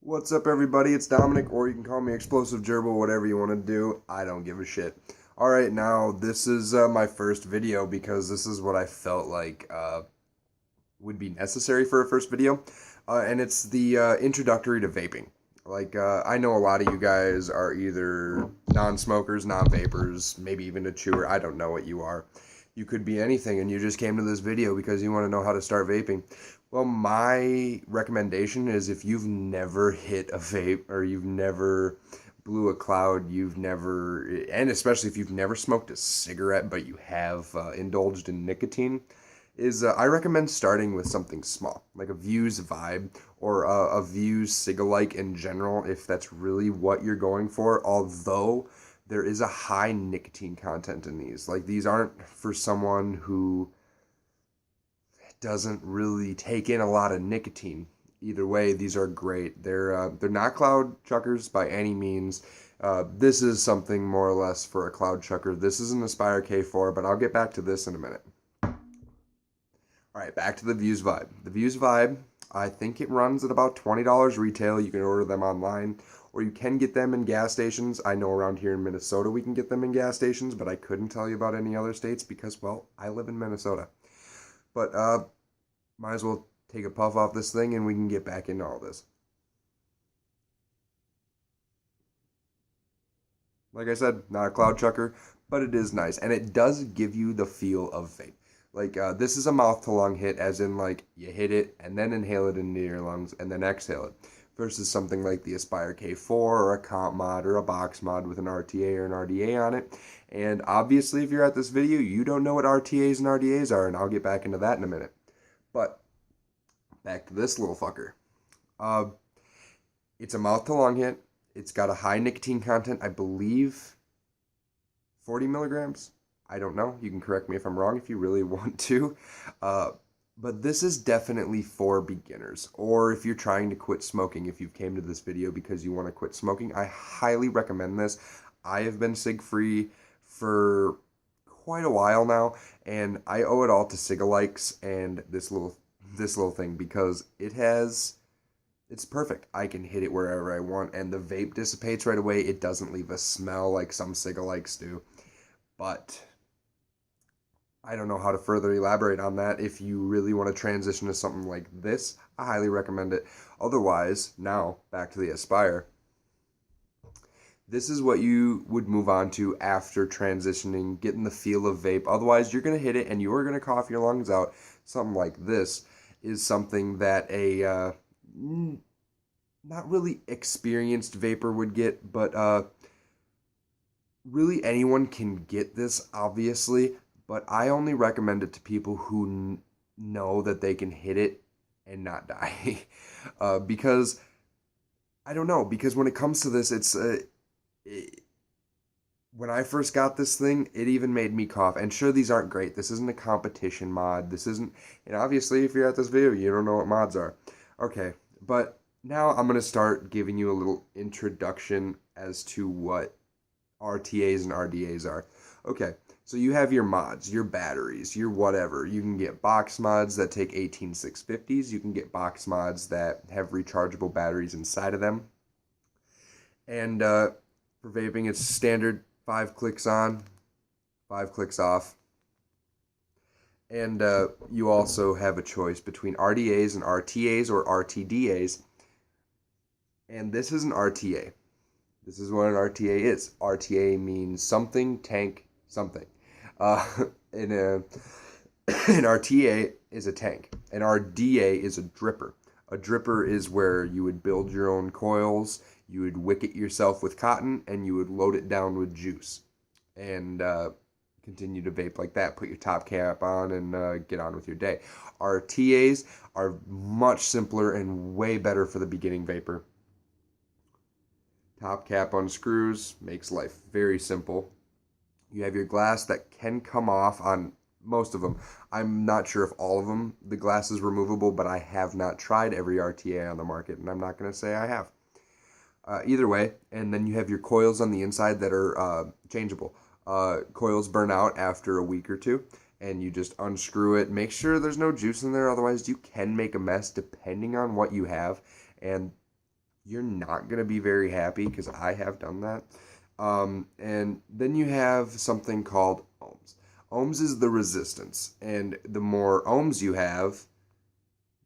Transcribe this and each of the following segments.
What's up, everybody? It's Dominic, or you can call me Explosive Gerbil, whatever you want to do. I don't give a shit. Alright, now, this is my first video because this is what I felt like would be necessary for a first video. And it's the introductory to vaping. I know a lot of you guys are either non-smokers, non-vapors, maybe even a chewer. I don't know what you are. You could be anything, and you just came to this video because you want to know how to start vaping. Well, my recommendation is if you've never hit a vape or you've never blew a cloud, and especially if you've never smoked a cigarette but you have indulged in nicotine, I recommend starting with something small, like a VUSE Vibe or a VUSE Cigalike in general, if that's really what you're going for, although there is a high nicotine content in these. Like, these aren't for someone who doesn't really take in a lot of nicotine. Either way, these are great. They're not cloud chuckers by any means. This is something more or less for a cloud chucker. This is an Aspire K4, but I'll get back to this in a minute. All right, back to the VUSE Vibe. The VUSE Vibe, I think it runs at about $20 retail. You can order them online, or you can get them in gas stations. I know around here in Minnesota we can get them in gas stations, but I couldn't tell you about any other states because, well, I live in Minnesota. But might as well take a puff off this thing and we can get back into all this. Like I said, not a cloud chucker, but it is nice. And it does give you the feel of vape. This is a mouth-to-lung hit, as in, you hit it and then inhale it into your lungs and then exhale it. Versus something like the Aspire K4 or a comp mod or a box mod with an RTA or an RDA on it. And obviously, if you're at this video, you don't know what RTAs and RDAs are, and I'll get back into that in a minute. But back to this little fucker. It's a mouth-to-lung hit. It's got a high nicotine content, I believe 40 milligrams. I don't know. You can correct me if I'm wrong if you really want to. But this is definitely for beginners, or if you're trying to quit smoking. If you've came to this video because you want to quit smoking, I highly recommend this. I have been cig-free for quite a while now, and I owe it all to Cigalikes and this little thing because it's perfect. I can hit it wherever I want, and the vape dissipates right away. It doesn't leave a smell like some Cigalikes do, but I don't know how to further elaborate on that. If you really want to transition to something like this, I highly recommend it. Otherwise, now, back to the Aspire. This is what you would move on to after transitioning, getting the feel of vape. Otherwise, you're going to hit it and you are going to cough your lungs out. Something like this is something that a not really experienced vapor would get, but really anyone can get this, obviously. But I only recommend it to people who know that they can hit it and not die. Because, I don't know, because when it comes to this, when I first got this thing, it even made me cough. And sure, these aren't great. This isn't a competition mod. This isn't, and obviously, if you're at this video, you don't know what mods are. Okay, but now I'm going to start giving you a little introduction as to what RTAs and RDAs are. Okay, so you have your mods, your batteries, your whatever. You can get box mods that take 18650s. You can get box mods that have rechargeable batteries inside of them. And for vaping, it's standard 5 clicks on, 5 clicks off. And you also have a choice between RDAs and RTAs or RTDAs. And this is an RTA. This is what an RTA is. RTA means something, tank, something. An RTA is a tank. An RDA is a dripper. A dripper is where you would build your own coils, you would wick it yourself with cotton, and you would load it down with juice. And continue to vape like that. Put your top cap on and get on with your day. RTAs are much simpler and way better for the beginning vapor. Top cap unscrews, makes life very simple. You have your glass that can come off on most of them. I'm not sure if all of them, the glass is removable, but I have not tried every RTA on the market, and I'm not going to say I have. Either way, and then you have your coils on the inside that are changeable. Coils burn out after a week or two, and you just unscrew it. Make sure there's no juice in there, otherwise you can make a mess depending on what you have. And you're not going to be very happy because I have done that. And then you have something called ohms. Ohms is the resistance, and the more ohms you have,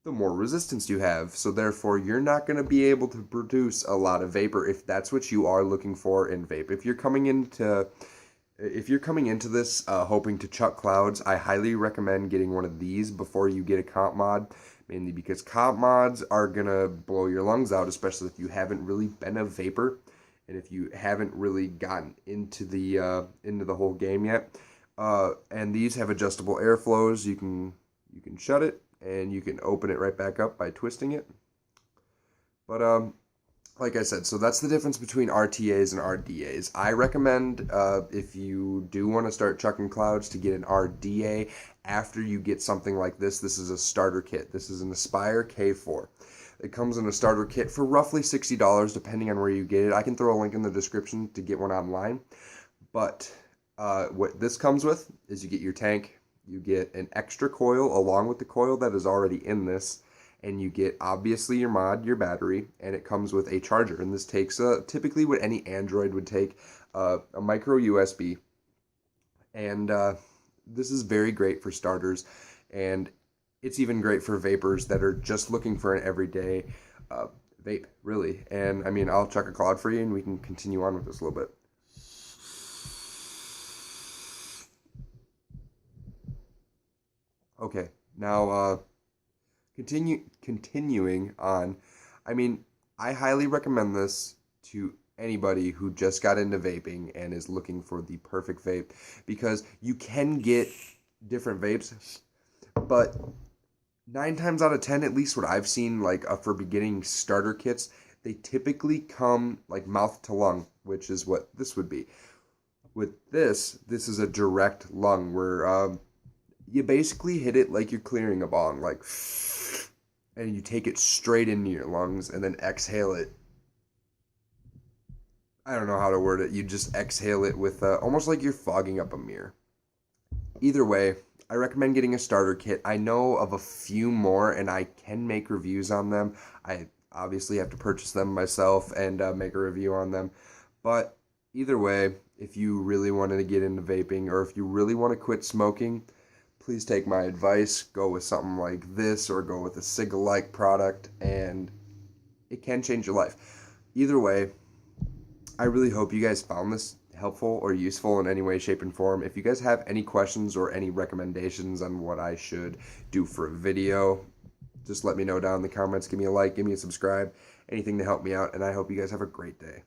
the more resistance you have. So therefore, you're not going to be able to produce a lot of vapor if that's what you are looking for in vape. If you're coming into this hoping to chuck clouds, I highly recommend getting one of these before you get a comp mod, mainly because comp mods are gonna blow your lungs out, especially if you haven't really been a vapor and if you haven't really gotten into the whole game yet. And these have adjustable airflows. You can shut it and you can open it right back up by twisting it. But like I said, so that's the difference between RTAs and RDAs. I recommend if you do want to start chucking clouds to get an RDA after you get something like this. This is a starter kit. This is an Aspire K4. It comes in a starter kit for roughly $60 depending on where you get it. I can throw a link in the description to get one online. But what this comes with is you get your tank, you get an extra coil along with the coil that is already in this, and you get obviously your mod, your battery, and it comes with a charger. And this takes typically what any Android would take, a micro USB. And this is very great for starters, and it's even great for vapors that are just looking for an everyday vape, really. And I mean, I'll chuck a cloud for you, and we can continue on with this a little bit. Okay, now continuing on. I mean, I highly recommend this to anybody who just got into vaping and is looking for the perfect vape, because you can get different vapes, but 9 times out of 10, at least what I've seen, like for beginning starter kits, they typically come like mouth to lung, which is what this would be. With this is a direct lung where you basically hit it like you're clearing a bong, like, and you take it straight into your lungs and then exhale it. I don't know how to word it. You just exhale it with almost like you're fogging up a mirror. Either way, I recommend getting a starter kit. I know of a few more, and I can make reviews on them. I obviously have to purchase them myself and make a review on them. But either way, if you really wanted to get into vaping, or if you really want to quit smoking, please take my advice. Go with something like this, or go with a cig-alike product, and it can change your life. Either way, I really hope you guys found this helpful or useful in any way, shape, and form. If you guys have any questions or any recommendations on what I should do for a video, just let me know down in the comments. Give me a like, give me a subscribe, anything to help me out, and I hope you guys have a great day.